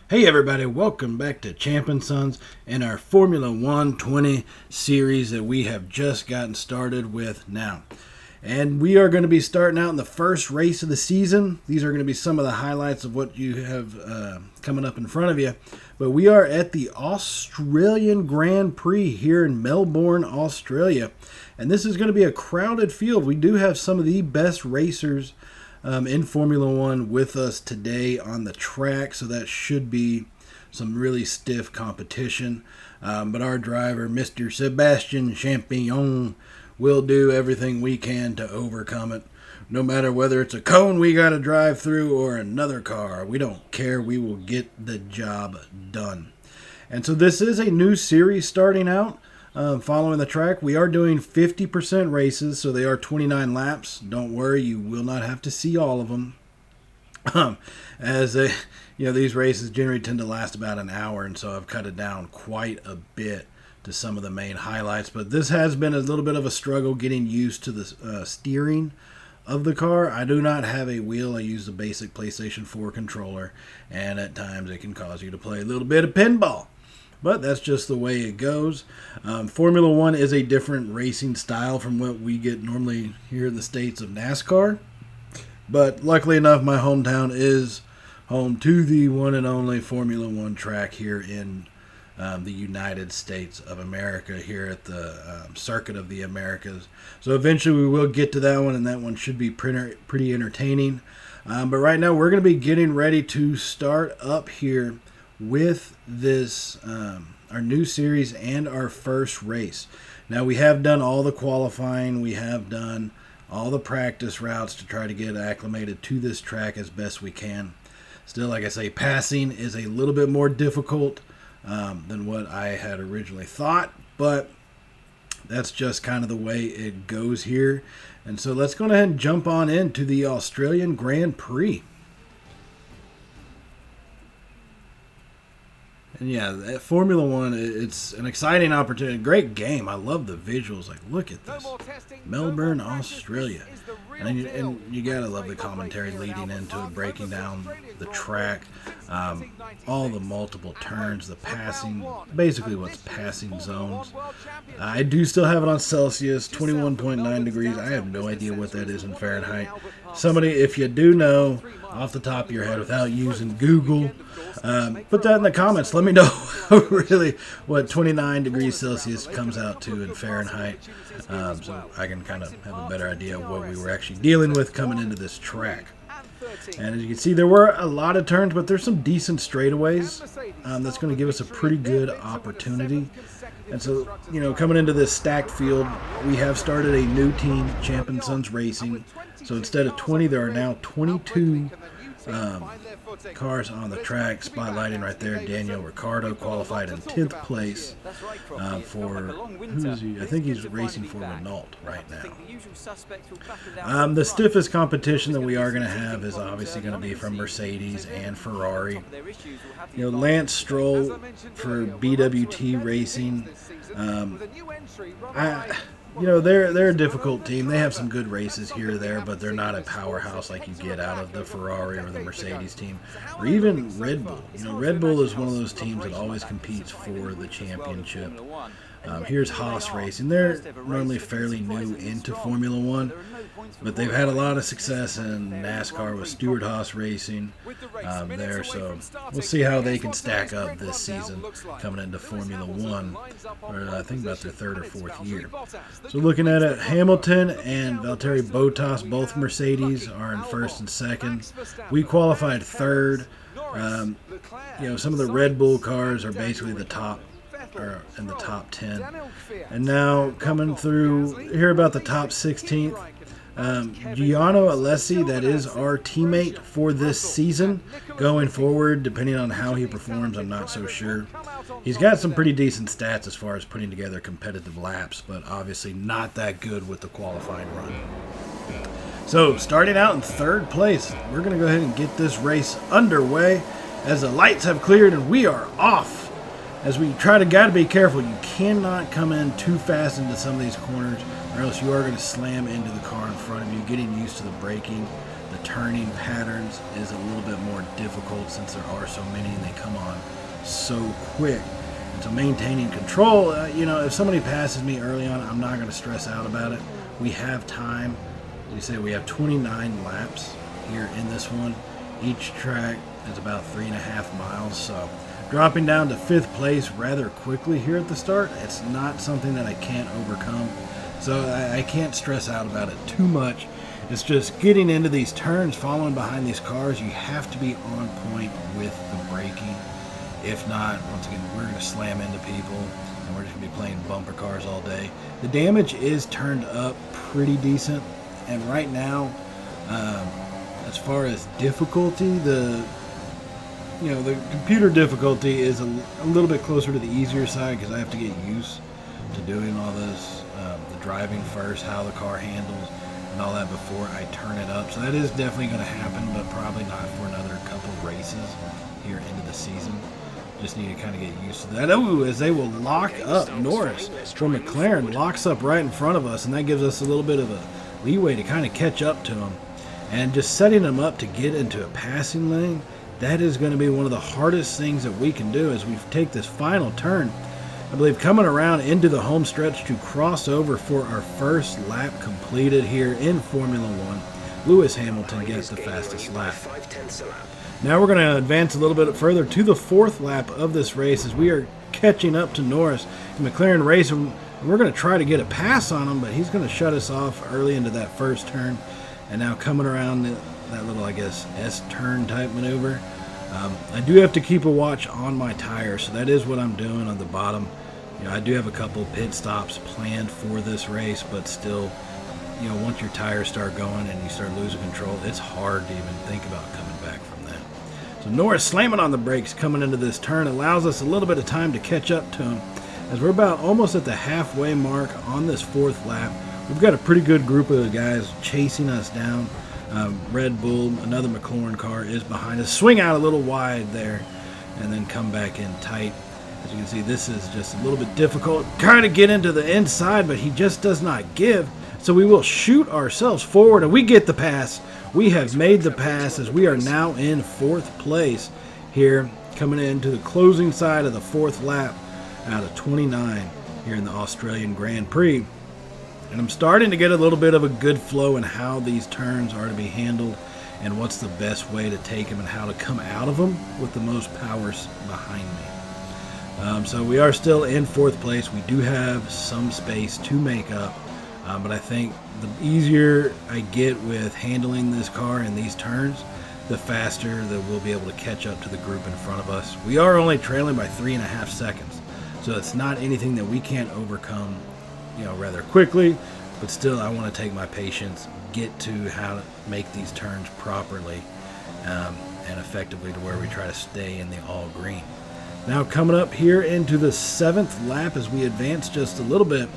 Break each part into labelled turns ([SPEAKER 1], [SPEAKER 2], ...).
[SPEAKER 1] Hey everybody, welcome back to Champ & Sons and our Formula 120 series that we have just gotten started with now. And we are going to be starting out in the first race of the season. These are going to be some of the highlights of what you have coming up in front of you. But we are at the Australian Grand Prix here in Melbourne, Australia. And this is going to be a crowded field. We do have some of the best racers in Formula One with us today on the track, so that should be some really stiff competition. But our driver, Mr. Sebastian Champion, will do everything we can to overcome it. No matter whether it's a cone we got to drive through or another car, we don't care. We will get the job done. And so this is a new series starting out. Following the track, we are doing 50% races, so they are 29 laps. Don't worry, you will not have to see all of them. These races generally tend to last about an hour, and so I've cut it down quite a bit to some of the main highlights. But this has been a little bit of a struggle getting used to the steering of the car. I do not have a wheel. I use the basic PlayStation 4 controller, and at times it can cause you to play a little bit of pinball. But that's just the way it goes. Formula One is a different racing style from what we get normally here in the States of NASCAR. But luckily enough, my hometown is home to the one and only Formula One track here in the United States of America, here at the Circuit of the Americas. So eventually we will get to that one, and that one should be pretty entertaining. But right now we're going to be getting ready to start up here with this our new series and our first race. Now, we have done all the qualifying, we have done all the practice routes to try to get acclimated to this track as best we can. Still, like I say, passing is a little bit more difficult than what I had originally thought, but that's just kind of the way it goes here. And so let's go ahead and jump on into the Australian Grand Prix. And yeah, Formula One, it's an exciting opportunity. Great game. I love the visuals. Like, look at this. Melbourne, Australia. And you got to love the commentary leading into it, breaking down the track, all the multiple turns, the passing, basically what's passing zones. I do still have it on Celsius, 21.9 degrees. I have no idea what that is in Fahrenheit. Somebody, if you do know off the top of your head without using Google, put that in the comments. Let me know really what 29 degrees Celsius comes out to in Fahrenheit, so I can kind of have a better idea of what we were actually dealing with coming into this track. And as you can see, there were a lot of turns, but there's some decent straightaways that's going to give us a pretty good opportunity. And so, coming into this stacked field, we have started a new team, Champ & Sons Racing. So instead of 20, there are now 22 cars on the track, spotlighting right there. Daniel Ricciardo qualified in 10th place for, who is he? I think he's racing for Renault right now. The stiffest competition that we are going to have is obviously going to be from Mercedes and Ferrari. Lance Stroll for BWT Racing. They're a difficult team. They have some good races here or there, but they're not a powerhouse like you get out of the Ferrari or the Mercedes team, or even Red Bull. Red Bull is one of those teams that always competes for the championship. Here's Haas Racing. They're normally fairly new into Formula One, but they've had a lot of success in NASCAR with Stewart Haas Racing there. So we'll see how they can stack up this season coming into Formula One, or I think about their third or fourth year. So looking at it, Hamilton and Valtteri Bottas, both Mercedes, are in first and second. We qualified third. Some of the Red Bull cars are basically the top, or in the top 10. And now coming through here about the top 16th, Gianno Alessi, that is our teammate for this season. Going forward, depending on how he performs, I'm not so sure. He's got some pretty decent stats as far as putting together competitive laps, but obviously not that good with the qualifying run. So starting out in third place, we're going to go ahead and get this race underway as the lights have cleared and we are off. As we got to be careful. You cannot come in too fast into some of these corners, or else you are going to slam into the car in front of you. Getting used to the braking, the The turning patterns is a little bit more difficult since there are so many and they come on so quick. And so maintaining control, if somebody passes me early on, I'm not going to stress out about it. We have time. As you say, we have 29 laps here in this one. Each track is about 3.5 miles, so dropping down to 5th place rather quickly here at the start, it's not something that I can't overcome. So I can't stress out about it too much. It's just getting into these turns, following behind these cars. You have to be on point with the braking. If not, once again, we're going to slam into people, and we're just going to be playing bumper cars all day. The damage is turned up pretty decent, and right now, as far as difficulty, the computer difficulty is a little bit closer to the easier side because I have to get used to doing all this, the driving first, how the car handles, and all that before I turn it up. So that is definitely going to happen, but probably not for another couple races here into the season. Just need to kind of get used to that. Oh, as they will lock up Norris from McLaren, locks up right in front of us, and that gives us a little bit of a leeway to kind of catch up to him. And just setting them up to get into a passing lane, that is going to be one of the hardest things that we can do as we take this final turn. I believe coming around into the home stretch to cross over for our first lap completed here in Formula One. Lewis Hamilton gets the fastest lap. Now we're going to advance a little bit further to the 4th lap of this race as we are catching up to Norris. McLaren racing, we're going to try to get a pass on him, but he's going to shut us off early into that first turn. And now coming around that little, I guess, S-turn type maneuver. I do have to keep a watch on my tires, so that is what I'm doing on the bottom. I do have a couple pit stops planned for this race, but still, once your tires start going and you start losing control, it's hard to even think about coming back from that. So Norris slamming on the brakes coming into this turn allows us a little bit of time to catch up to him as we're about almost at the halfway mark on this 4th lap. We've got a pretty good group of guys chasing us down. Red Bull, another McLaren car, is behind us. Swing out a little wide there and then come back in tight. As you can see, this is just a little bit difficult. Trying to get into the inside, but he just does not give. So we will shoot ourselves forward, and we get the pass. We have made the pass as we are now in 4th place here, coming into the closing side of the 4th lap out of 29 here in the Australian Grand Prix. And I'm starting to get a little bit of a good flow in how these turns are to be handled and what's the best way to take them and how to come out of them with the most powers behind me. So we are still in 4th place. We do have some space to make up, but I think the easier I get with handling this car in these turns, the faster that we'll be able to catch up to the group in front of us. We are only trailing by 3.5 seconds, so it's not anything that we can't overcome rather quickly, but still I want to take my patience, get to how to make these turns properly and effectively to where we try to stay in the all green. Now coming up here into the 7th lap as we advance just a little bit,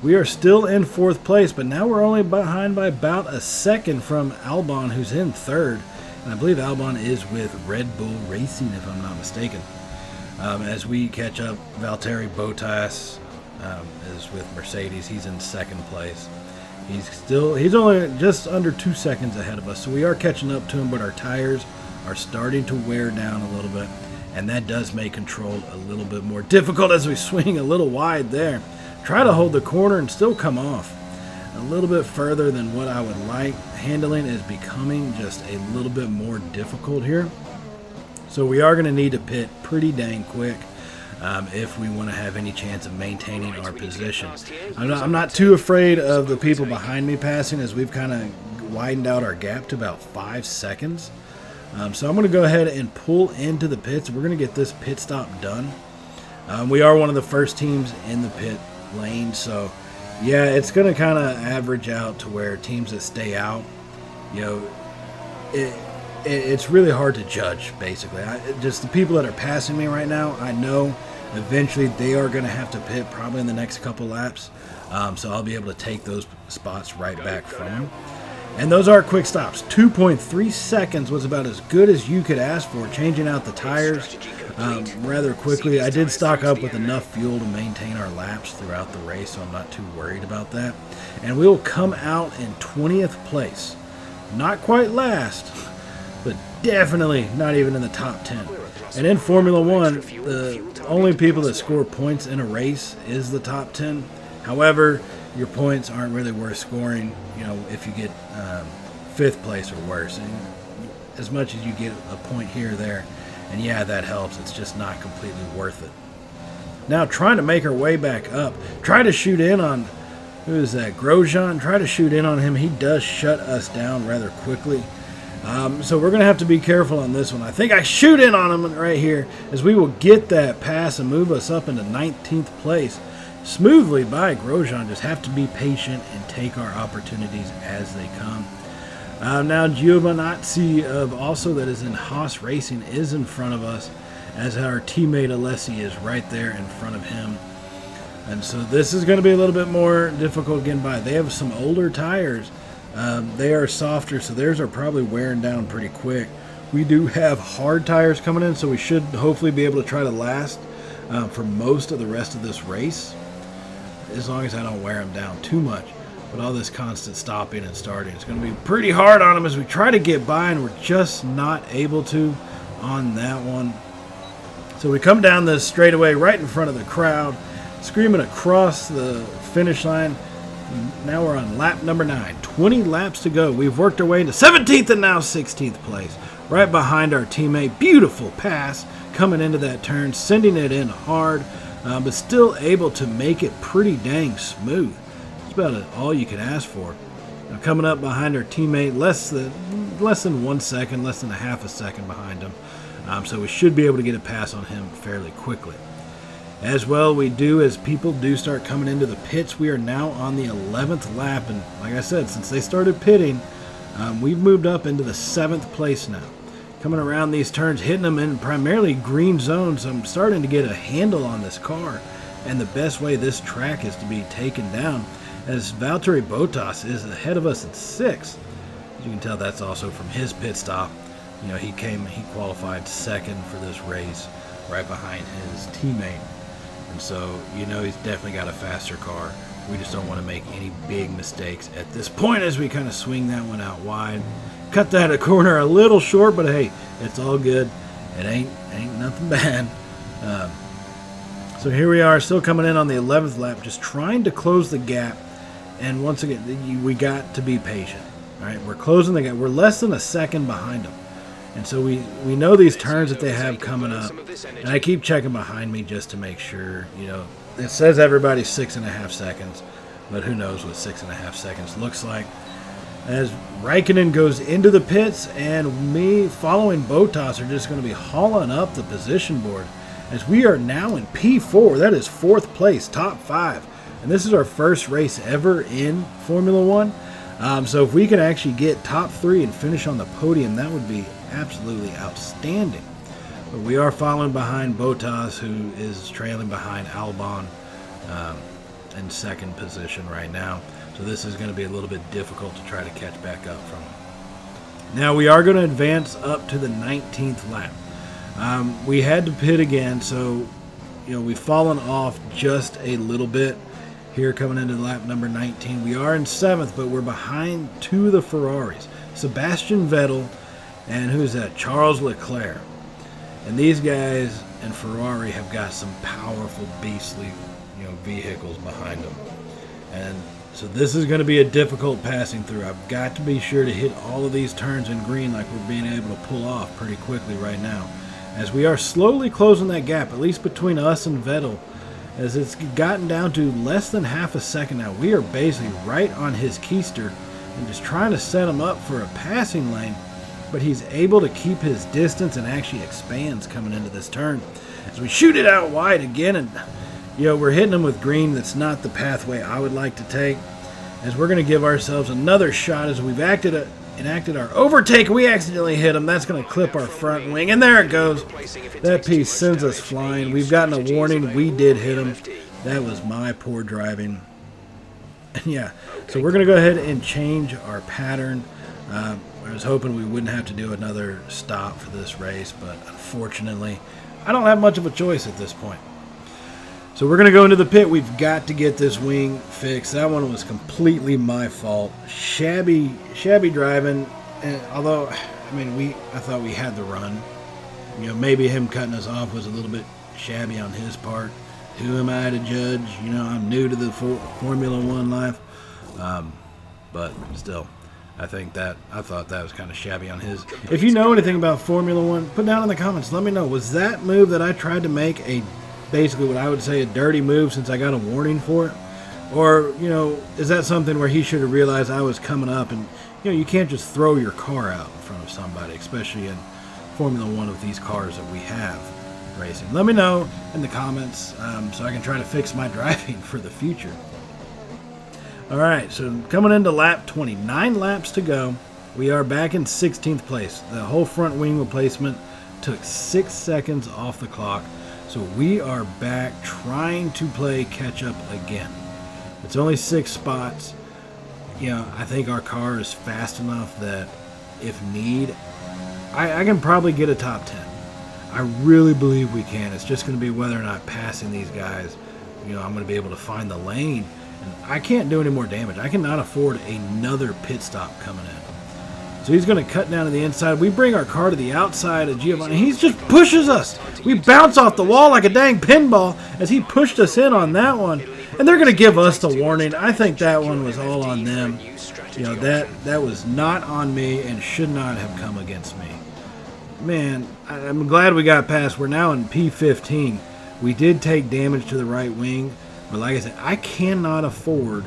[SPEAKER 1] we are still in 4th place, but now we're only behind by about a second from Albon, who's in 3rd, and I believe Albon is with Red Bull Racing if I'm not mistaken. As we catch up, Valtteri Bottas is with Mercedes. He's in 2nd place. He's only just under 2 seconds ahead of us, so we are catching up to him, but our tires are starting to wear down a little bit, and that does make control a little bit more difficult as we swing a little wide there. Try to hold the corner and still come off a little bit further than what I would like. Handling is becoming just a little bit more difficult here, so we are going to need to pit pretty dang quick if we want to have any chance of maintaining our position. I'm not too afraid of the people behind me passing as we've kind of widened out our gap to about 5 seconds. So I'm going to go ahead and pull into the pits. We're going to get this pit stop done. We are one of the first teams in the pit lane, so yeah, it's going to kind of average out to where teams that stay out, it's really hard to judge, basically. Just the people that are passing me right now, I know eventually they are going to have to pit probably in the next couple laps, so I'll be able to take those spots right back from them. And those are quick stops. 2.3 seconds was about as good as you could ask for, changing out the tires rather quickly. I did stock up with enough fuel to maintain our laps throughout the race, so I'm not too worried about that. And we'll come out in 20th place Not quite last, but definitely not even in the top 10. And in Formula One, the only people that score points in a race is the top 10. However, your points aren't really worth scoring, if you get 5th place or worse. And as much as you get a point here or there, and yeah, that helps, it's just not completely worth it. Now, trying to make our way back up, try to shoot in on, who is that, Grosjean? Try to shoot in on him. He does shut us down rather quickly. So we're going to have to be careful on this one. I think I shoot in on him right here, as we will get that pass and move us up into 19th place. Smoothly by Grosjean. Just have to be patient and take our opportunities as they come. Now Giovinazzi that is in Haas Racing is in front of us, as our teammate Alessi is right there in front of him. And so this is going to be a little bit more difficult getting by. They have some older tires. They are softer, so theirs are probably wearing down pretty quick. We do have hard tires coming in, so we should hopefully be able to try to last for most of the rest of this race, as long as I don't wear them down too much. But all this constant stopping and starting, it's going to be pretty hard on them as we try to get by, and we're just not able to on that one. So we come down this straightaway right in front of the crowd, screaming across the finish line. Now we're on lap number 9. 20 laps to go. We've worked our way into 17th and now 16th place. Right behind our teammate. Beautiful pass coming into that turn, sending it in hard, but still able to make it pretty dang smooth. That's about all you can ask for. Now coming up behind our teammate, less than 1 second, less than a half a second behind him. So we should be able to get a pass on him fairly quickly. As well, we do, as people do start coming into the pits, we are now on the 11th lap. And like I said, since they started pitting, we've moved up into the 7th place now. Coming around these turns, hitting them in primarily green zones, I'm starting to get a handle on this car. And the best way this track is to be taken down, as Valtteri Bottas is ahead of us in 6th. As you can tell, that's also from his pit stop. He qualified 2nd for this race, right behind his teammate. And so, he's definitely got a faster car. We just don't want to make any big mistakes at this point as we kind of swing that one out wide. Cut that corner a little short, but hey, it's all good. It ain't nothing bad. So here we are, still coming in on the 11th lap, just trying to close the gap. And once again, we got to be patient. All right, we're closing the gap. We're less than a second behind them. And so we know these turns that they have coming up. And I keep checking behind me just to make sure, it says everybody's 6.5 seconds. But who knows what 6.5 seconds looks like. As Raikkonen goes into the pits, and me following Bottas are just going to be hauling up the position board. As we are now in P4, that is 4th place, top 5. And this is our first race ever in Formula One. So if we can actually get top 3 and finish on the podium, that would be absolutely outstanding. But we are following behind Bottas, who is trailing behind Albon in 2nd position right now. So this is going to be a little bit difficult to try to catch back up from him. Now we are going to advance up to the 19th lap. We had to pit again, so we've fallen off just a little bit here coming into lap number 19. We are in 7th, but we're behind 2 of the Ferraris. Sebastian Vettel and who's that? Charles Leclerc. And these guys and Ferrari have got some powerful, beastly, vehicles behind them. And so this is going to be a difficult passing through. I've got to be sure to hit all of these turns in green like we're being able to pull off pretty quickly right now. As we are slowly closing that gap, at least between us and Vettel, as it's gotten down to less than half a second now. We are basically right on his keister and just trying to set him up for a passing lane, but he's able to keep his distance and actually expands coming into this turn. As we shoot it out wide again, and we're hitting him with green. That's not the pathway I would like to take, as we're going to give ourselves another shot as we've enacted our overtake. We accidentally hit him. That's going to clip our front wing, and there it goes. That piece sends us flying. We've gotten a warning. We did hit him. That was my poor driving. And yeah, so we're going to go ahead and change our pattern. I was hoping we wouldn't have to do another stop for this race, but unfortunately, I don't have much of a choice at this point. So we're going to go into the pit. We've got to get this wing fixed. That one was completely my fault. Shabby driving. And although, I mean, I thought we had the run. You know, maybe him cutting us off was a little bit shabby on his part. Who am I to judge? You know, I'm new to the Formula One life. But still, I thought that was kind of shabby on his. If you know anything about Formula One, put down in the comments. Let me know. Was that move that I tried to make basically what I would say a dirty move since I got a warning for it? Or, you know, is that something where he should have realized I was coming up? And, you know, you can't just throw your car out in front of somebody, especially in Formula One with these cars that we have racing. Let me know in the comments so I can try to fix my driving for the future. All right, so coming into lap 29 laps to go. We are back in 16th place. The whole front wing replacement took 6 seconds off the clock. So we are back trying to play catch up again. It's only 6 spots. You know, I think our car is fast enough that if need, I can probably get a top 10. I really believe we can. It's just going to be whether or not passing these guys, you know, I'm going to be able to find the lane. And I can't do any more damage. I cannot afford another pit stop coming in. So he's going to cut down to the inside. We bring our car to the outside of Giovanni. He just pushes us. We bounce off the wall like a dang pinball as he pushed us in on that one. And they're going to give us the warning. I think that one was all on them. You know, that was not on me and should not have come against me. Man, I'm glad we got past. We're now in P15. We did take damage to the right wing. But like I said, I cannot afford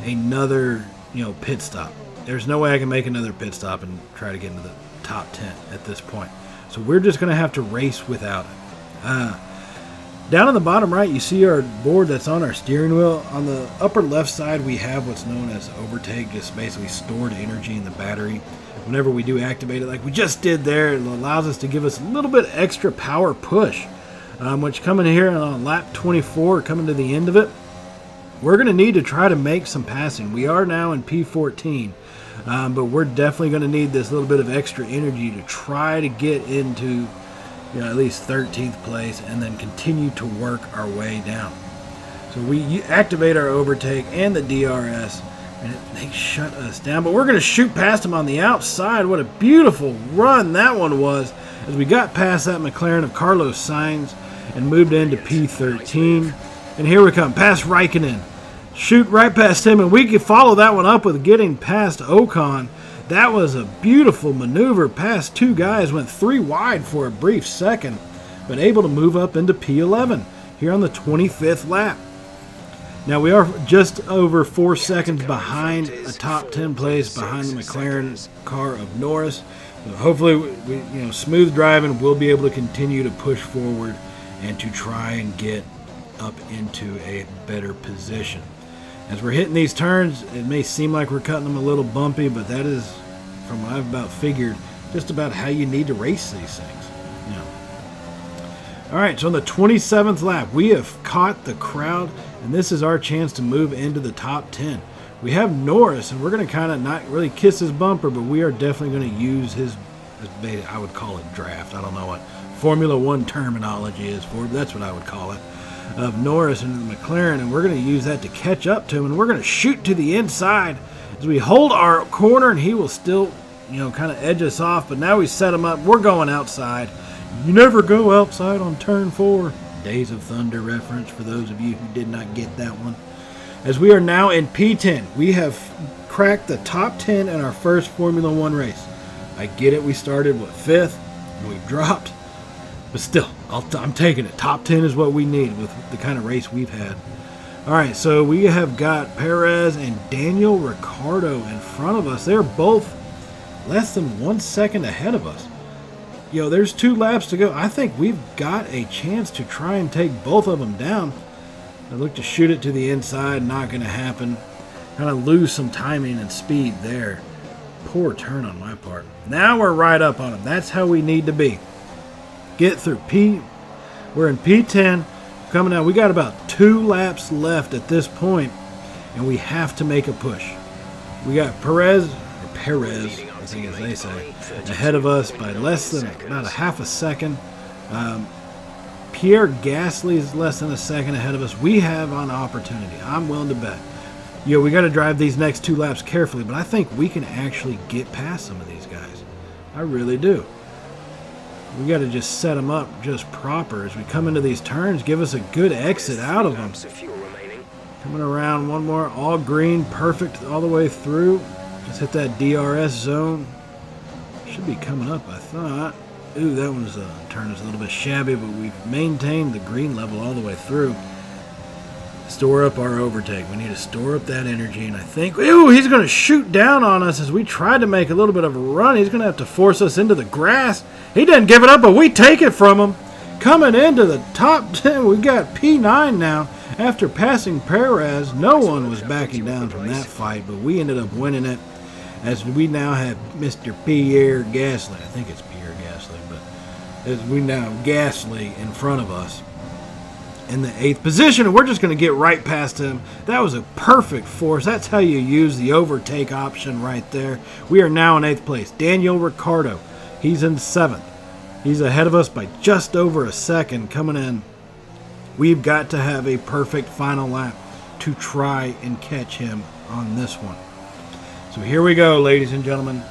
[SPEAKER 1] another, you know, pit stop. There's no way I can make another pit stop and try to get into the top 10 at this point. So we're just going to have to race without it. Down on the bottom right, you see our board that's on our steering wheel. On the upper left side, we have what's known as overtake, just basically stored energy in the battery. Whenever we do activate it, like we just did there, it allows us to give us a little bit extra power push. Which coming here on lap 24, coming to the end of it, we're going to need to try to make some passing. We are now in P14, but we're definitely going to need this little bit of extra energy to try to get into, you know, at least 13th place and then continue to work our way down. So we activate our overtake and the DRS, and they shut us down. But we're going to shoot past them on the outside. What a beautiful run that one was as we got past that McLaren of Carlos Sainz and moved into P13. And here we come, past Raikkonen. Shoot right past him, and we can follow that one up with getting past Ocon. That was a beautiful maneuver. Past 2 guys, went 3 wide for a brief second, but able to move up into P11 here on the 25th lap. Now we are just over 4 seconds behind a top 10 place behind the McLaren car of Norris. So hopefully, we, you know, smooth driving, we'll be able to continue to push forward and to try and get up into a better position. As we're hitting these turns, it may seem like we're cutting them a little bumpy, but that is, from what I've about figured, just about how you need to race these things. You know. All right, so on the 27th lap, we have caught the crowd, and this is our chance to move into the top 10. We have Norris, and we're going to kind of not really kiss his bumper, but we are definitely going to use his, I would call it draft. I don't know what Formula One terminology is for it. That's what I would call it. Of Norris and the McLaren, and we're going to use that to catch up to him, and we're going to shoot to the inside as we hold our corner, and he will still, you know, kind of edge us off, but now we set him up. We're going outside. You never go outside on turn 4. Days of Thunder reference for those of you who did not get that one. As we are now in P10, we have cracked the top 10 in our first Formula One race. I get it, we started, 5th, and we've dropped. But still, I'm taking it. Top 10 is what we need with the kind of race we've had. All right, so we have got Perez and Daniel Ricciardo in front of us. They're both less than 1 second ahead of us. You know, there's 2 laps to go. I think we've got a chance to try and take both of them down. I look to shoot it to the inside. Not going to happen. Kind of lose some timing and speed there. Poor turn on my part. Now we're right up on them. That's how we need to be. Get through we're in P10 coming out. We got about 2 laps left at this point, and we have to make a push. We got Perez, I think as they say, ahead of us by less than about a half a second. Pierre Gasly is less than a second ahead of us. We have an opportunity. I'm willing to bet. Yeah, we got to drive these next 2 laps carefully, but I think we can actually get past some of these guys. I really do. We got to just set them up just proper as we come into these turns. Give us a good exit out of them. Coming around one more, all green, perfect all the way through. Just hit that DRS zone. Should be coming up, I thought. Ooh, that one's turn is a little bit shabby, but we've maintained the green level all the way through. Store up our overtake. We need to store up that energy, and I think, ooh, he's going to shoot down on us as we tried to make a little bit of a run. He's going to have to force us into the grass. He didn't give it up, but we take it from him. Coming into the top 10, we got P9 now. After passing Perez, no one was backing down from that fight, but we ended up winning it as we now have Mr. Pierre Gasly. I think it's Pierre Gasly, but as we now Gasly in front of us in the 8th position, and we're just going to get right past him. That was a perfect force. That's how you use the overtake option right there. We are now in 8th place. Daniel Ricciardo, he's in 7th. He's ahead of us by just over a second coming in. We've got to have a perfect final lap to try and catch him on this one. So here we go, ladies and gentlemen.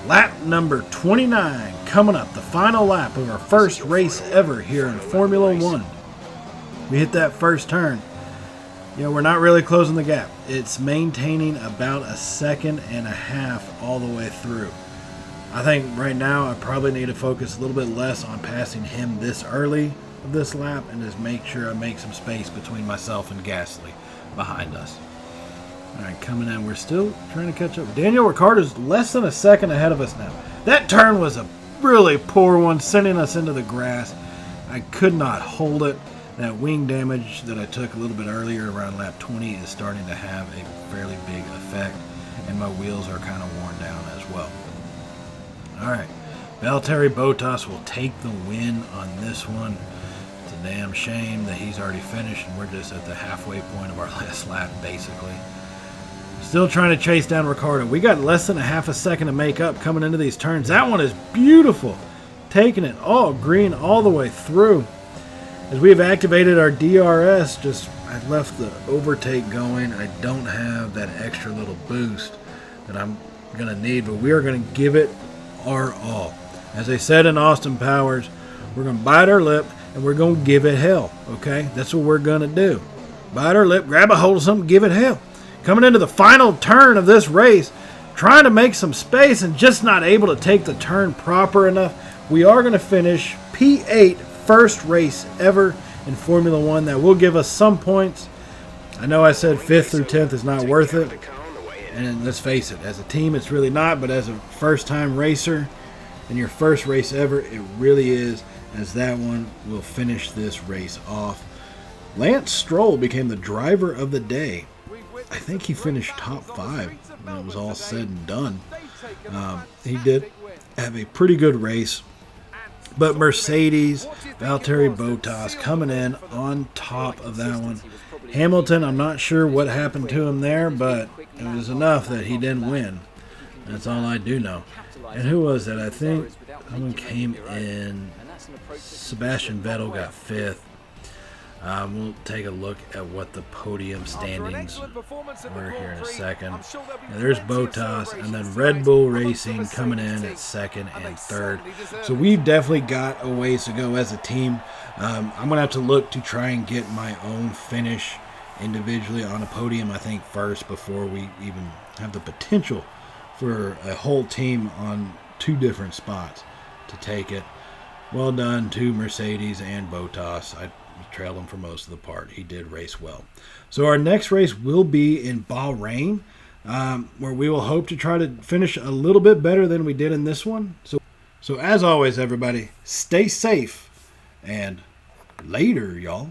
[SPEAKER 1] Lap number 29 coming up. The final lap of our first race ever here in Formula 1. We hit that first turn. You know, we're not really closing the gap. It's maintaining about a second and a half all the way through. I think right now I probably need to focus a little bit less on passing him this early of this lap and just make sure I make some space between myself and Gasly behind us. All right, coming in. We're still trying to catch up. Daniel Ricciardo's less than a second ahead of us now. That turn was a really poor one, sending us into the grass. I could not hold it. That wing damage that I took a little bit earlier around lap 20 is starting to have a fairly big effect, and my wheels are kind of worn down as well. All right, Valtteri Bottas will take the win on this one. It's a damn shame that he's already finished, and we're just at the halfway point of our last lap, basically. Still trying to chase down Ricciardo. We got less than a half a second to make up coming into these turns. That one is beautiful. Taking it all green all the way through. As we have activated our DRS, I left the overtake going. I don't have that extra little boost that I'm going to need, but we are going to give it our all. As they said in Austin Powers, we're going to bite our lip and we're going to give it hell, okay? That's what we're going to do. Bite our lip, grab a hold of something, give it hell. Coming into the final turn of this race, trying to make some space and just not able to take the turn proper enough. We are going to finish P8, first race ever in Formula 1. That will give us some points. I know I said 5th through 10th is not worth it. And let's face it, as a team it's really not, but as a first-time racer in your first race ever, it really is, as that one will finish this race off. Lance Stroll became the driver of the day. I think he finished top 5 when it was all said and done. He did have a pretty good race. But Mercedes, Valtteri Bottas coming in on top of that one. Hamilton, I'm not sure what happened to him there, but it was enough that he didn't win. That's all I do know. And who was that? I think someone came in. Sebastian Vettel got 5th. We'll take a look at what the podium standings were here in a second. Now, there's Bottas, and then Red Bull Racing coming in at 2nd and 3rd. So we've definitely got a ways to go as a team. I'm going to have to look to try and get my own finish individually on a podium, I think, first before we even have the potential for a whole team on 2 different spots to take it. Well done to Mercedes and Bottas. I trailed him for most of the part. He did race well. So our next race will be in Bahrain, where we will hope to try to finish a little bit better than we did in this one. So as always, everybody, stay safe, and later, y'all.